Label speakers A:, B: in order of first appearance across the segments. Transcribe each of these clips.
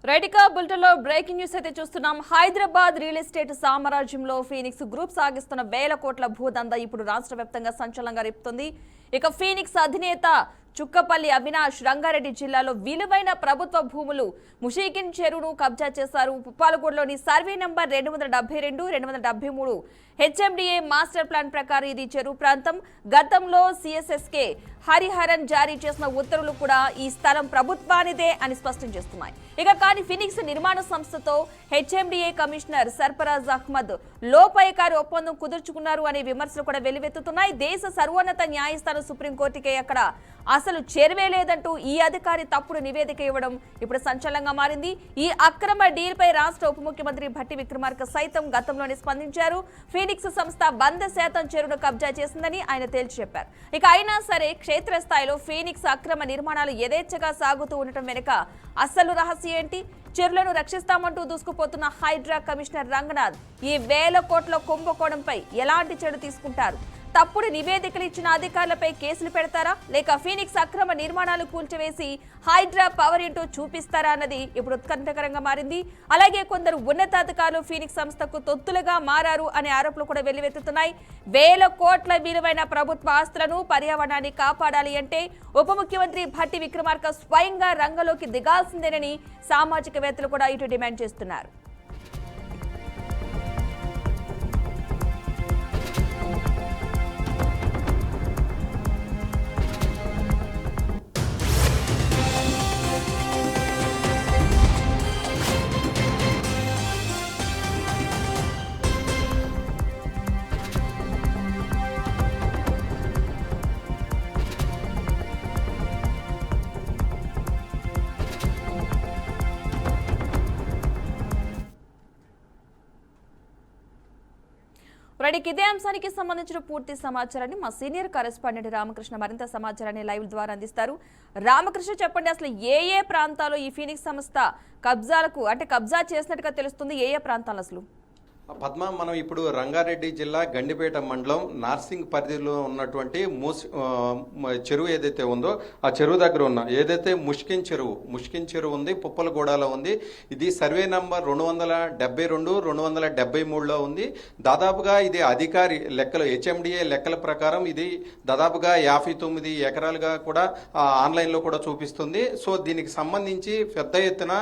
A: రైటికా బులెటిన్లో breaking news అయితే చూస్తున్నాం. హైదరాబాద్ రియల్ ఎస్టేట్ సామ్రాజ్యంలో ఫీనిక్స్ గ్రూప్ సాగిస్తున్న వేల కోట్ల భూదందా ఇప్పుడు రాష్ట్ర వ్యాప్తంగా సంచలనంగా రేపుతోంది. ఇక ఫీనిక్స్ అధినేత చుక్కపల్లి అవినాష్ రంగారెడ్డి జిల్లాలో విలువైన ప్రభుత్వ భూములు ముషీకిన్ చెరువును కబ్జా చేశారు. పుప్పాలగూడలోని survey number 272, 273 HMDA master plan ప్రకారం ఇది చెరువు ప్రాంతం. గతంలో సిఎస్ఎస్కే హరిహరన్ జారీ చేసిన ఉత్తర్వులు కూడా ఈ స్థలం ప్రభుత్వానిదే అని స్పష్టం చేస్తున్నాయి. ఇక కానీ ఫినిక్స్ నిర్మాణ సంస్థతో హెచ్ఎండిఏ కమిషనర్ సర్ఫరాజ్ అహ్మద్ లోపాయకారి ఒప్పందం కుదుర్చుకున్నారు అనే విమర్శలు కూడా వెల్లువెత్తుతున్నాయి. దేశ సర్వోన్నత న్యాయస్థానం సుప్రీంకోర్టుకే అక్కడ అసలు చేరువే లేదంటూ ఈ అధికారి తప్పుడు నివేదిక ఇవ్వడం ఇప్పుడు సంచలనంగా మారింది. ఈ అక్రమ డీల్ పై రాష్ట్ర ఉప ముఖ్యమంత్రి భట్టి విక్రమార్క సైతం గతంలోనే స్పందించారు. ఫీనిక్స్ సంస్థ 100% చెరువును కబ్జా చేసిందని ఆయన తేల్చి చెప్పారు. ఇక అయినా సరే క్షేత్రస్థాయిలో ఫీనిక్స్ అక్రమ నిర్మాణాలు యథేచ్ఛగా సాగుతూ ఉండటం వెనుక అసలు రహస్యం ఏంటి? చెరువులను రక్షిస్తామంటూ దూసుకుపోతున్న హైడ్రా కమిషనర్ రంగనాథ్ ఈ వేల కోట్ల కుంభకోణంపై ఎలాంటి చర్యలు తీసుకుంటారు? తప్పుడు నివేదికలు ఇచ్చిన అధికారులపై కేసులు పెడతారా, లేక ఫీనిక్స్ అక్రమ నిర్మాణాలు కూల్చివేసి హైడ్రా పవర్ ఏంటో చూపిస్తారా అన్నది ఇప్పుడు ఉత్కంఠకరంగా మారింది. అలాగే కొందరు ఉన్నతాధికారులు ఫీనిక్స్ సంస్థకు తొత్తులుగా మారారు అనే ఆరోపణలు కూడా వెల్లువెత్తుతున్నాయి. వేల కోట్ల విలువైన ప్రభుత్వ ఆస్తులను, పర్యావరణాన్ని కాపాడాలి అంటే ఉప ముఖ్యమంత్రి భట్టి విక్రమార్క స్వయంగా రంగంలోకి దిగాల్సిందేనని సామాజికవేత్తలు కూడా ఇటు డిమాండ్ చేస్తున్నారు. ఇదే అంశానికి సంబంధించిన పూర్తి సమాచారాన్ని మా సీనియర్ కరెస్పాండెంట్ రామకృష్ణ మరింత సమాచారాన్ని లైవ్ ద్వారా అందిస్తారు. రామకృష్ణ, చెప్పండి, అసలు ఏ ప్రాంతాల్లో ఈ ఫీనిక్స్ సంస్థ కబ్జా చేసినట్టుగా తెలుస్తుంది? ఏ ప్రాంతాలు అసలు?
B: పద్మ, మనం ఇప్పుడు రంగారెడ్డి జిల్లా గండిపేట మండలం నార్సింగ్ పరిధిలో ఉన్నటువంటి చెరువు ఏదైతే ఉందో ఆ చెరువు దగ్గర ఉన్న ఏదైతే ముష్కిన్ చెరువు ఉంది, పుప్పలగూడలో ఉంది. ఇది సర్వే నంబర్ 272, 273లో ఉంది. దాదాపుగా ఇది అధికారి లెక్కలు, హెచ్ఎండిఏ లెక్కల ప్రకారం ఇది దాదాపుగా 59 ఎకరాలుగా కూడా ఆన్లైన్లో కూడా చూపిస్తుంది. సో దీనికి సంబంధించి పెద్ద ఎత్తున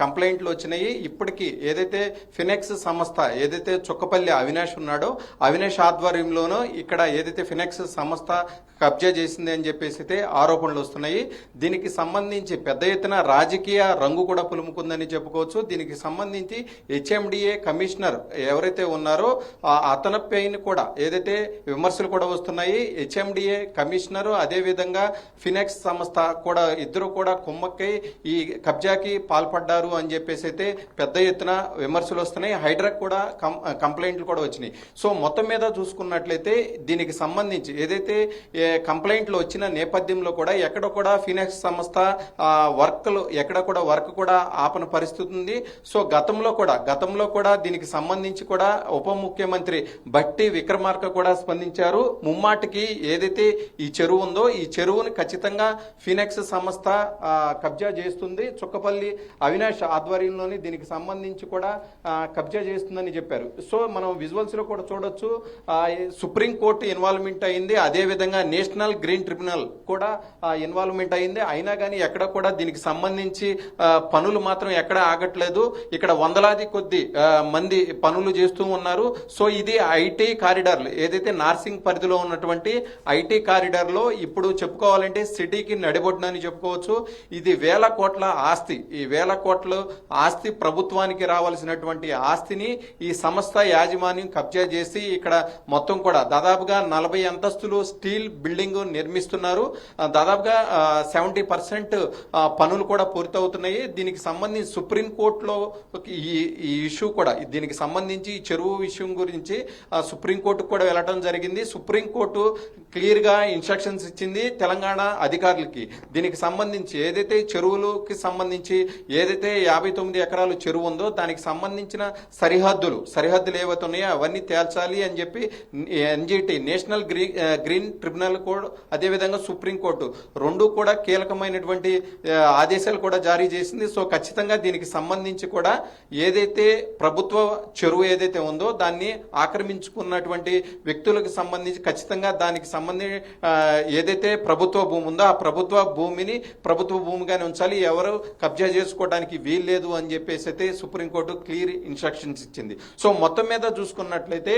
B: కంప్లైంట్లు వచ్చినాయి. ఇప్పటికీ ఏదైతే ఫినెక్స్ సంస్థ ఏదైతే చుక్కపల్లి అవినాష్ ఉన్నాడో అవినాష్ ఆధ్వర్యంలోనూ ఇక్కడ ఏదైతే ఫినెక్స్ సంస్థ కబ్జా చేసింది అని చెప్పేసి అయితే ఆరోపణలు వస్తున్నాయి. దీనికి సంబంధించి పెద్ద ఎత్తున రాజకీయ రంగు కూడా పులుముకుందని చెప్పుకోవచ్చు. దీనికి సంబంధించి హెచ్ఎండిఏ కమిషనర్ ఎవరైతే ఉన్నారో అతనిపై కూడా ఏదైతే విమర్శలు కూడా వస్తున్నాయి. హెచ్ఎండిఏ కమిషనర్ అదేవిధంగా ఫినెక్స్ సంస్థ కూడా ఇద్దరు కూడా కుమ్మక్కై ఈ కబ్జాకి పాల్పడ్డారు అని చెప్పేసి అయితే పెద్ద ఎత్తున విమర్శలు వస్తున్నాయి. హైడ్రాక్ కూడా కంప్లైంట్లు కూడా వచ్చినాయి. సో మొత్తం మీద చూసుకున్నట్లయితే దీనికి సంబంధించి ఏదైతే కంప్లైంట్లు వచ్చిన నేపథ్యంలో కూడా ఎక్కడ కూడా ఫినెక్స్ సంస్థ వర్క్ కూడా ఆపన పరిస్థితి ఉంది. సో గతంలో కూడా దీనికి సంబంధించి కూడా ఉప ముఖ్యమంత్రి భట్టి విక్రమార్క కూడా స్పందించారు. ముమ్మాటికి ఏదైతే ఈ చెరువు ఉందో ఈ చెరువుని ఖచ్చితంగా ఫినెక్స్ సంస్థ కబ్జా చేస్తుంది. చుక్కపల్లి అవినాష్ ఆధ్వర్యంలోని దీనికి సంబంధించి కూడా కబ్జా చేస్తుందని చెప్పారు. సో మనం విజువల్స్ లో కూడా చూడొచ్చు, సుప్రీంకోర్టు ఇన్వాల్వ్మెంట్ అయింది, అదేవిధంగా నేషనల్ గ్రీన్ ట్రిబ్యునల్ కూడా ఇన్వాల్వ్మెంట్ అయింది. అయినా కానీ ఎక్కడ కూడా దీనికి సంబంధించి పనులు మాత్రం ఎక్కడ ఆగట్లేదు. ఇక్కడ వందలాది కొద్ది మంది పనులు చేస్తూ ఉన్నారు. సో ఇది ఐటీ కారిడార్లు ఏదైతే నార్సింగ్ పరిధిలో ఉన్నటువంటి ఐటీ కారిడార్ లో ఇప్పుడు చెప్పుకోవాలంటే సిటీకి నడిబొడ్డునని చెప్పుకోవచ్చు. ఇది వేల కోట్ల ఆస్తి. ఈ వేల కోట్ల ఆస్తి ప్రభుత్వానికి రావాల్సినటువంటి ఆస్తిని ఈ సంస్థ యాజమాన్యం కబ్జా చేసి ఇక్కడ మొత్తం కూడా దాదాపుగా 40 అంతస్తులు స్టీల్ బిల్డింగ్ నిర్మిస్తున్నారు. దాదాపుగా 70% పనులు కూడా పూర్తవుతున్నాయి. దీనికి సంబంధించి సుప్రీంకోర్టులో ఈ ఇష్యూ కూడా దీనికి సంబంధించి చెరువు విషయం గురించి సుప్రీంకోర్టుకు కూడా వెళ్ళడం జరిగింది. సుప్రీంకోర్టు క్లియర్ గా ఇన్స్ట్రక్షన్స్ ఇచ్చింది తెలంగాణ అధికారులకి. దీనికి సంబంధించి ఏదైతే చెరువులకి సంబంధించి ఏదైతే 59 ఎకరాలు చెరువు ఉందో దానికి సంబంధించిన సరిహద్దులు ఏవైతే ఉన్నాయో అవన్నీ తేల్చాలి అని చెప్పి NGT national green tribunal tribunal కూడా అదేవిధంగా సుప్రీంకోర్టు రెండు కూడా కీలకమైనటువంటి ఆదేశాలు కూడా జారీ చేసింది. సో ఖచ్చితంగా దీనికి సంబంధించి కూడా ఏదైతే ప్రభుత్వ చెరువు ఏదైతే ఉందో దాన్ని ఆక్రమించుకున్నటువంటి వ్యక్తులకు సంబంధించి ఖచ్చితంగా దానికి సంబంధించి ఏదైతే ప్రభుత్వ భూమి ఉందో ఆ ప్రభుత్వ భూమిని ప్రభుత్వ భూమిగానే ఉంచాలి, ఎవరు కబ్జా చేసుకోవడానికి వీల్లేదు అని చెప్పేసి అయితే సుప్రీంకోర్టు క్లియర్ ఇన్స్ట్రక్షన్స్ ఇచ్చింది. సో మొత్తం మీద చూసుకున్నట్లయితే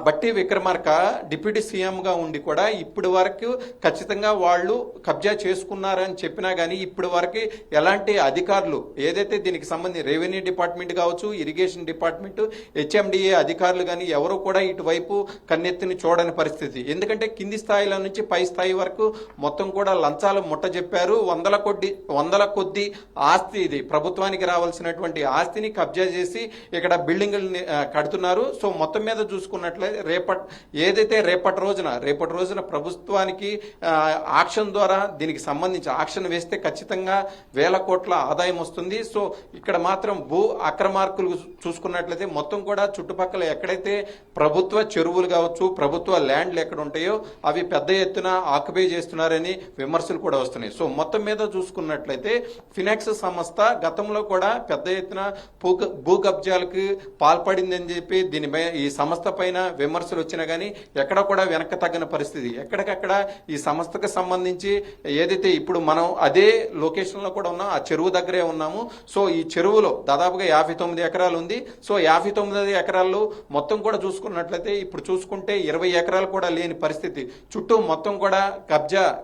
B: బట్టి విక్రమార్క డిప్యూటీ సీఎం గా ఉండి కూడా ఇప్పటి వరకు ఖచ్చితంగా వాళ్ళు కబ్జా చేసుకున్నారని చెప్పినా గానీ ఇప్పటి వరకు ఎలాంటి అధికారులు ఏదైతే దీనికి సంబంధించి రెవెన్యూ డిపార్ట్మెంట్ కావచ్చు, ఇరిగేషన్ డిపార్ట్మెంట్, హెచ్ఎండిఏ అధికారులు కానీ ఎవరు కూడా ఇటువైపు కన్నెత్తిని చూడని పరిస్థితి. ఎందుకంటే కింది స్థాయిలో నుంచి పై స్థాయి వరకు మొత్తం కూడా లంచాలు ముట్ట చెప్పారు. వందల కొద్ది ఆస్తి, ఇది ప్రభుత్వానికి రావాల్సినటువంటి ఆస్తిని కబ్జా చేసి ఇక్కడ బిల్డింగులు కడుతున్నారు. సో మొత్తం మీద చూసుకున్నట్లయితే రేపటి రోజున ప్రభుత్వానికి ఆక్షన్ ద్వారా దీనికి సంబంధించి ఆక్షన్ వేస్తే ఖచ్చితంగా వేల కోట్ల ఆదాయం వస్తుంది. సో ఇక్కడ మాత్రం భూ అక్రమార్కులు చూసుకున్నట్లయితే మొత్తం కూడా చుట్టుపక్కల ఎక్కడైతే ప్రభుత్వ చెరువులు కావచ్చు, ప్రభుత్వ ల్యాండ్లు ఎక్కడ ఉంటాయో అవి పెద్ద ఎత్తున ఆక్యుపై చేస్తున్నారని విమర్శలు కూడా వస్తున్నాయి. సో మొత్తం మీద చూసుకున్నట్లయితే ఫినాక్స్ సంస్థ గతంలో కూడా పెద్ద ఎత్తున భూ కబ్జాలకు పాల్పడిందని చెప్పి దీనిపై ఈ సంస్థ పైన విమర్శలు వచ్చినా గానీ ఎక్కడ కూడా వెనక్కి తగ్గిన పరిస్థితి. ఎక్కడికక్కడ ఈ సంస్థకు సంబంధించి ఏదైతే ఇప్పుడు మనం అదే లొకేషన్ లో కూడా ఉన్నాం, ఆ చెరువు దగ్గరే ఉన్నాము. సో ఈ చెరువులో దాదాపుగా 59 ఎకరాలు ఉంది. సో 59 ఎకరాల్లో మొత్తం కూడా చూసుకున్నట్లయితే ఇప్పుడు చూసుకుంటే 20 ఎకరాలు కూడా లేని పరిస్థితి. చుట్టూ మొత్తం కూడా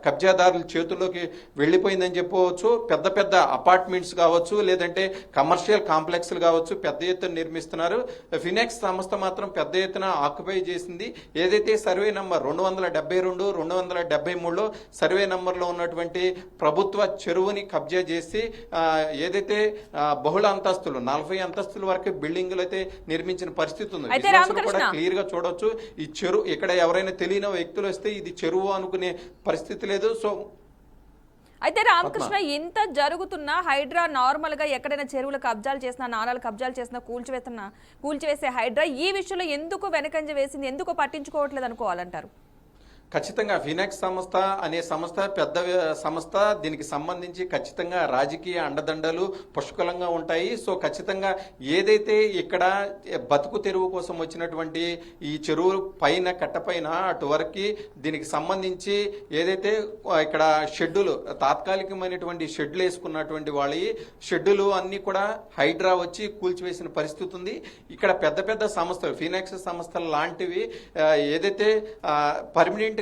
B: కబ్జాదారుల చేతుల్లోకి వెళ్లిపోయిందని చెప్పవచ్చు. పెద్ద పెద్ద అపార్ట్మెంట్స్ కావచ్చు, లేదంటే కమర్షియల్ కాంప్లెక్స్లు కావచ్చు పెద్ద ఎత్తున నిర్మిస్తున్నారు. ఫినాక్స్ సంస్థ మాత్రం పెద్ద ఎత్తున ఆక్యుపై చేసింది. ఏదైతే సర్వే నంబర్ 272, 273లో సర్వే నంబర్ లో ఉన్నటువంటి ప్రభుత్వ చెరువుని కబ్జా చేసి ఏదైతే బహుళ అంతస్తులు 40 అంతస్తుల వరకు బిల్డింగులు అయితే నిర్మించిన పరిస్థితి ఉంది. కూడా క్లియర్ గా చూడొచ్చు. ఈ చెరువు ఇక్కడ ఎవరైనా తెలియని వ్యక్తులు వస్తే ఇది చెరువు అనుకునే పరిస్థితి లేదు. సో
A: అయితే రామకృష్ణ, ఇంత జరుగుతున్నా హైడ్రా నార్మల్ గా ఎక్కడైనా చెరువులు కబ్జాలు చేసినా, నాలాలు కబ్జాలు చేసినా, కూల్చివేసే హైడ్రా ఈ విషయంలో ఎందుకు వెనకంజ వేసింది, ఎందుకు పట్టించుకోవట్లేదు అనుకోవాలంటారు?
B: ఖచ్చితంగా ఫినాక్స్ సంస్థ అనే సంస్థ పెద్ద సంస్థ. దీనికి సంబంధించి ఖచ్చితంగా రాజకీయ అండదండలు పుష్కలంగా ఉంటాయి. సో ఖచ్చితంగా ఏదైతే ఇక్కడ బతుకు తెరువు కోసం వచ్చినటువంటి ఈ చెరువు పైన కట్టపైన అటువరకు దీనికి సంబంధించి ఏదైతే ఇక్కడ షెడ్యూలు తాత్కాలికమైనటువంటి షెడ్యూల్ వేసుకున్నటువంటి వాళ్ళ షెడ్యూలు అన్ని కూడా హైడ్రా వచ్చి కూల్చివేసిన పరిస్థితి ఉంది. ఇక్కడ పెద్ద పెద్ద సంస్థలు ఫినాక్స్ సంస్థలు లాంటివి ఏదైతే పర్మనెంట్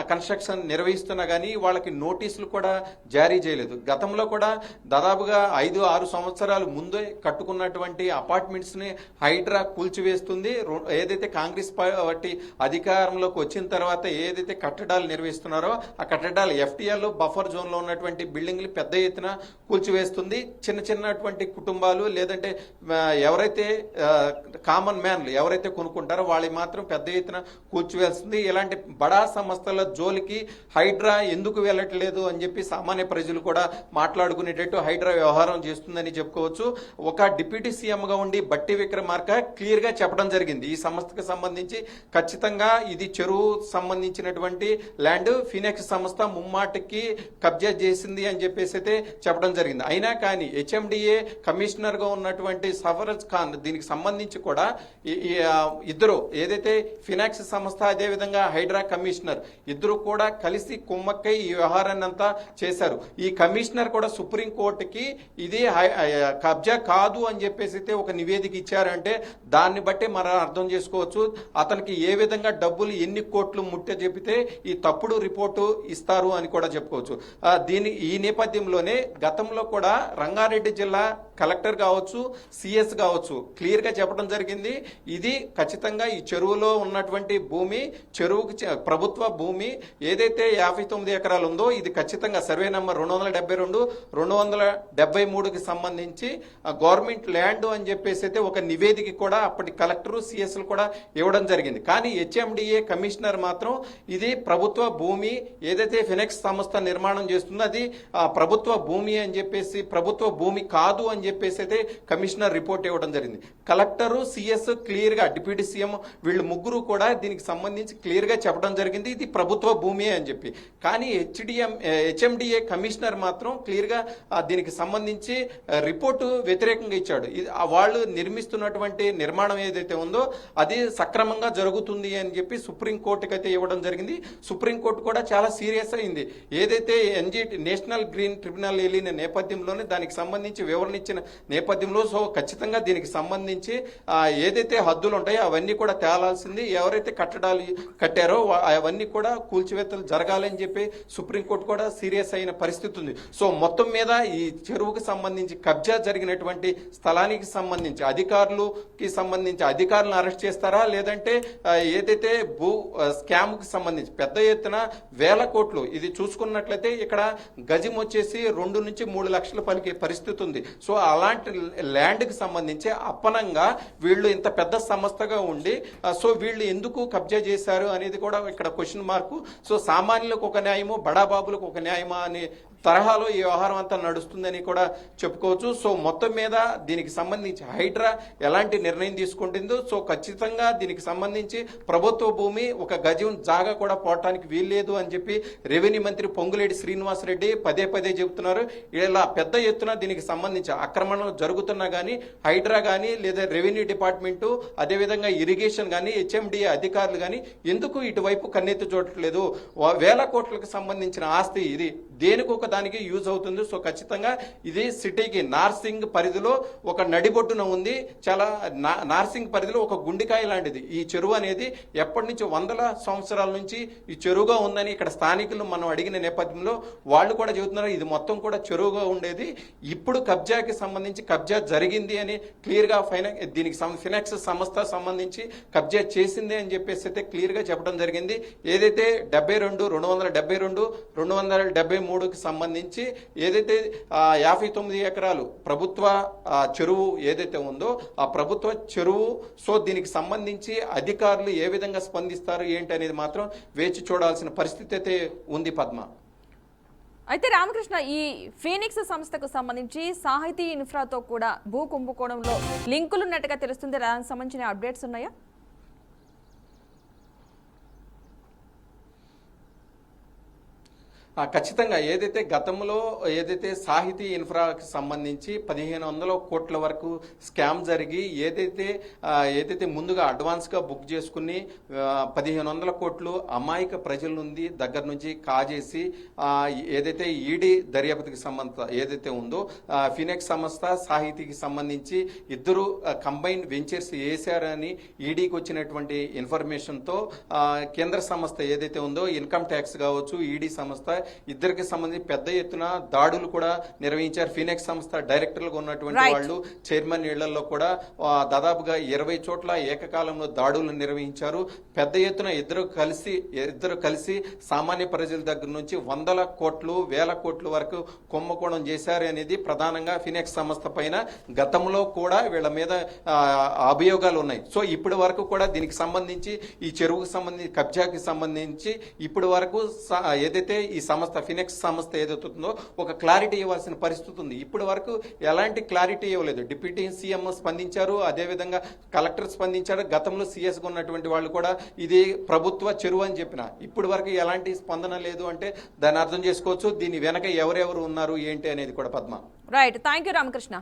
B: కన్స్ట్రక్షన్ నిర్వహిస్తున్నా గానీ వాళ్ళకి నోటీసులు కూడా జారీ చేయలేదు. గతంలో కూడా దాదాపుగా 5-6 సంవత్సరాల ముందే కట్టుకున్నటువంటి అపార్ట్మెంట్స్ ని హైడ్రా కూల్చివేస్తుంది. ఏదైతే కాంగ్రెస్ పార్టీ అధికారంలోకి వచ్చిన తర్వాత ఏదైతే కట్టడాలు నిర్వహిస్తున్నారో ఆ కట్టడాలు ఎఫ్టీఎల్ బఫర్ జోన్ లో ఉన్నటువంటి బిల్డింగ్లు పెద్ద ఎత్తున కూల్చివేస్తుంది. చిన్నటువంటి కుటుంబాలు లేదంటే ఎవరైతే కామన్ మ్యాన్లు ఎవరైతే కొనుక్కుంటారో వాళ్ళకి మాత్రం పెద్ద ఎత్తున కూల్చివేస్తుంది. ఇలాంటి బడా సంస్థల జోలికి హైడ్రా ఎందుకు వెళ్ళట్లేదు అని చెప్పి సామాన్య ప్రజలు కూడా మాట్లాడుకునేటట్టు హైడ్రా వ్యవహారం చేస్తుందని చెప్పుకోవచ్చు. ఒక డిప్యూటీ సీఎం గా ఉండి బట్టి విక్రమార్క క్లియర్ గా చెప్పడం జరిగింది, ఈ సంస్థకు సంబంధించి ఖచ్చితంగా ఇది చెరువు సంబంధించినటువంటి ల్యాండ్ ఫినాక్స్ సంస్థ ముమ్మాటికి కబ్జా చేసింది అని చెప్పేసి అయితే చెప్పడం జరిగింది. అయినా కానీ హెచ్ఎండిఏ కమిషనర్ గా ఉన్నటువంటి సఫరజ్ ఖాన్ దీనికి సంబంధించి కూడా ఇద్దరు ఏదైతే ఫినాక్స్ సంస్థ అదేవిధంగా హైడ్రా కమిషనర్ ఇద్దరు కూడా కలిసి కుమ్మక్కై ఈ వ్యవహారాన్ని అంతా చేశారు. ఈ కమిషనర్ కూడా సుప్రీంకోర్టుకి ఇది కబ్జా కాదు అని చెప్పేసి ఒక నివేదిక ఇచ్చారంటే దాన్ని బట్టి మనం అర్థం చేసుకోవచ్చు అతనికి ఏ విధంగా డబ్బులు ఎన్ని కోట్లు ముట్ట చెబితే ఈ తప్పుడు రిపోర్టు ఇస్తారు అని కూడా చెప్పుకోవచ్చు. ఈ నేపథ్యంలోనే గతంలో కూడా రంగారెడ్డి జిల్లా కలెక్టర్ కావచ్చు, సిఎస్ కావచ్చు క్లియర్ గా చెప్పడం జరిగింది, ఇది ఖచ్చితంగా ఈ చెరువులో ఉన్నటువంటి భూమి చెరువుకి ప్రభుత్వ భూమి ఏదైతే 59 ఎకరాలు ఉందో ఇది ఖచ్చితంగా సర్వే నంబర్ 272, 273కి సంబంధించి గవర్నమెంట్ ల్యాండ్ అని చెప్పేసి అయితే ఒక నివేదిక కూడా అప్పటి కలెక్టర్ సిఎస్ కూడా ఇవ్వడం జరిగింది. కానీ హెచ్ఎండిఏ కమిషనర్ మాత్రం ఇది ప్రభుత్వ భూమి ఏదైతే ఫినాక్స్ సంస్థ నిర్మాణం చేస్తుందో అది ప్రభుత్వ భూమి అని చెప్పేసి ప్రభుత్వ భూమి కాదు అని అని చెప్పేసి అయితే కమిషనర్ రిపోర్ట్ ఇవ్వడం జరిగింది. కలెక్టరు, సిఎస్ క్లియర్ గా, డిప్యూటీ సీఎం వీళ్ళు ముగ్గురు కూడా దీనికి సంబంధించి క్లియర్ గా చెప్పడం జరిగింది ఇది ప్రభుత్వ భూమి అని చెప్పి. కానీ హెచ్ఎండిఏ కమిషనర్ మాత్రం క్లియర్ గా దీనికి సంబంధించి రిపోర్టు వ్యతిరేకంగా ఇచ్చాడు. వాళ్ళు నిర్మిస్తున్నటువంటి నిర్మాణం ఏదైతే ఉందో అది సక్రమంగా జరుగుతుంది అని చెప్పి సుప్రీంకోర్టుకి అయితే ఇవ్వడం జరిగింది. సుప్రీంకోర్టు కూడా చాలా సీరియస్ అయింది. ఏదైతే నేషనల్ గ్రీన్ ట్రిబ్యునల్ వెళ్ళిన నేపథ్యంలోనే దానికి సంబంధించి వివరణ ఇచ్చిన నేపథ్యంలో సో ఖచ్చితంగా దీనికి సంబంధించి ఏదైతే హద్దులు ఉంటాయో అవన్నీ కూడా తేలాల్సింది. ఎవరైతే కట్టడాలు కట్టారో అవన్నీ కూడా కూల్చివేతలు జరగాలని చెప్పి సుప్రీంకోర్టు కూడా సీరియస్ అయిన పరిస్థితి ఉంది. సో మొత్తం మీద ఈ చెరువుకు సంబంధించి కబ్జా జరిగినటువంటి స్థలానికి సంబంధించి అధికారులను అరెస్ట్ చేస్తారా, లేదంటే ఏదైతే భూ స్కామ్ కు సంబంధించి పెద్ద ఎత్తున వేల కోట్లు ఇది చూసుకున్నట్లయితే ఇక్కడ గజం వచ్చేసి 2 నుంచి 3 లక్షలు పలికే పరిస్థితి ఉంది. సో అలాంటి ల్యాండ్ కి సంబంధించి అప్పనంగా వీళ్ళు ఇంత పెద్ద సంస్థగా ఉండి సో వీళ్ళు ఎందుకు కబ్జా చేశారు అనేది కూడా ఇక్కడ క్వశ్చన్ మార్కు. సో సామాన్యులకు ఒక న్యాయము, బడాబాబులకు ఒక న్యాయమా అనే తరహాలో ఈ వ్యవహారం అంతా నడుస్తుందని కూడా చెప్పుకోవచ్చు. సో మొత్తం మీద దీనికి సంబంధించి హైడ్రా ఎలాంటి నిర్ణయం తీసుకుంటుందో సో ఖచ్చితంగా దీనికి సంబంధించి ప్రభుత్వ భూమి ఒక గజం జాగా కూడా పోవటానికి వీల్లేదు అని చెప్పి రెవెన్యూ మంత్రి పొంగులేటి శ్రీనివాసరెడ్డి పదే చెబుతున్నారు. ఇలా పెద్ద ఎత్తున దీనికి సంబంధించి ఆక్రమణలు జరుగుతున్నా కానీ హైడ్రా కానీ లేదా రెవెన్యూ డిపార్ట్మెంటు అదేవిధంగా ఇరిగేషన్ కానీ హెచ్ఎండిఏ అధికారులు కానీ ఎందుకు ఇటువైపు కన్నెత్తి చూడట్లేదు? వేల కోట్లకు సంబంధించిన ఆస్తి ఇది దేనికి ఒక దానికి యూజ్ అవుతుంది. సో ఖచ్చితంగా ఇది సిటీకి నార్సింగ్ పరిధిలో ఒక నడిబొడ్డున ఉంది. చాలా నార్సింగ్ పరిధిలో ఒక గుండికాయ లాంటిది ఈ చెరువు అనేది. ఎప్పటి నుంచి 100 సంవత్సరాల నుంచి ఈ చెరువుగా ఉందని ఇక్కడ స్థానికులు మనం అడిగిన నేపథ్యంలో వాళ్ళు కూడా చెబుతున్నారు ఇది మొత్తం కూడా చెరువుగా ఉండేది. ఇప్పుడు కబ్జాకి సంబంధించి కబ్జా జరిగింది అని క్లియర్ గా దీనికి ఫినాక్స్ సంస్థ సంబంధించి కబ్జా చేసింది అని చెప్పేసి అయితే క్లియర్ గా చెప్పడం జరిగింది. ఏదైతే 272, 273కి సంబంధించి ఏదైతే 59 ఎకరాలు ప్రభుత్వ చెరువు ఏదైతే ఉందో ఆ ప్రభుత్వ చెరువు సో దీనికి సంబంధించి అధికారులు ఏ విధంగా స్పందిస్తారు ఏంటి అనేది మాత్రం వేచి చూడాల్సిన పరిస్థితి అయితే ఉంది పద్మ.
A: అయితే రామకృష్ణ, ఈ ఫీనిక్స్ సంస్థకు సంబంధించి సాహితీ ఇన్ఫ్రాతో కూడా భూ కుంభకోణంలో లింకులున్నట్టుగా తెలుస్తుంది. దానికి సంబంధించిన అప్డేట్స్ ఉన్నాయా?
B: ఖచ్చితంగా ఏదైతే గతంలో ఏదైతే సాహితీ ఇన్ఫ్రాకి సంబంధించి 1500 కోట్ల వరకు స్కామ్ జరిగి ఏదైతే ముందుగా అడ్వాన్స్ గా బుక్ చేసుకుని 1500 కోట్లు అమాయక ప్రజల నుండి దగ్గర నుంచి కాజేసి ఏదైతే ఈడీ దర్యాప్తుకి సంబంధ ఏదైతే ఉందో ఫినెక్స్ సంస్థ సాహితీకి సంబంధించి ఇద్దరు కంబైన్ వెంచర్స్ వేశారని ఈడీకి వచ్చినటువంటి ఇన్ఫర్మేషన్ తో కేంద్ర సంస్థ ఏదైతే ఉందో ఇన్కమ్ ట్యాక్స్ కావచ్చు ఈడీ సంస్థ ఇద్దరికి సంబంధించి పెద్ద ఎత్తున దాడులు కూడా నిర్వహించారు. ఫినెక్స్ సంస్థ డైరెక్టర్లుగా ఉన్నటువంటి వాళ్ళు చైర్మన్ ఇళ్లలో కూడా దాదాపుగా 20 చోట్ల ఏకకాలంలో దాడులు నిర్వహించారు. పెద్ద ఎత్తున ఇద్దరు కలిసి సామాన్య ప్రజల దగ్గర నుంచి 100 కోట్లు 1000 కోట్ల వరకు కుంభకోణం చేశారు అనేది ప్రధానంగా ఫినెక్స్ సంస్థ పైన గతంలో కూడా వీళ్ళ మీద అభియోగాలు ఉన్నాయి. సో ఇప్పటి వరకు కూడా దీనికి సంబంధించి ఈ చెరువుకు సంబంధించి కబ్జాకి సంబంధించి ఇప్పటి వరకు ఏదైతే ఈ సంస్థ ఫినెక్స్ సంస్థ ఏదవుతుందో ఒక క్లారిటీ ఇవ్వాల్సిన పరిస్థితి ఉంది. ఇప్పటి వరకు ఎలాంటి క్లారిటీ ఇవ్వలేదు. డిప్యూటీ సీఎం స్పందించారు, అదేవిధంగా కలెక్టర్ స్పందించారు. గతంలో సీఎస్ గా ఉన్నటువంటి వాళ్ళు కూడా ఇది ప్రభుత్వ చెరువు అని చెప్పిన ఇప్పటి వరకు ఎలాంటి స్పందన లేదు అంటే దాన్ని అర్థం చేసుకోవచ్చు దీని వెనక ఎవరెవరు ఉన్నారు ఏంటి అనేది కూడా. Padma,
A: right, thank you Ramakrishna.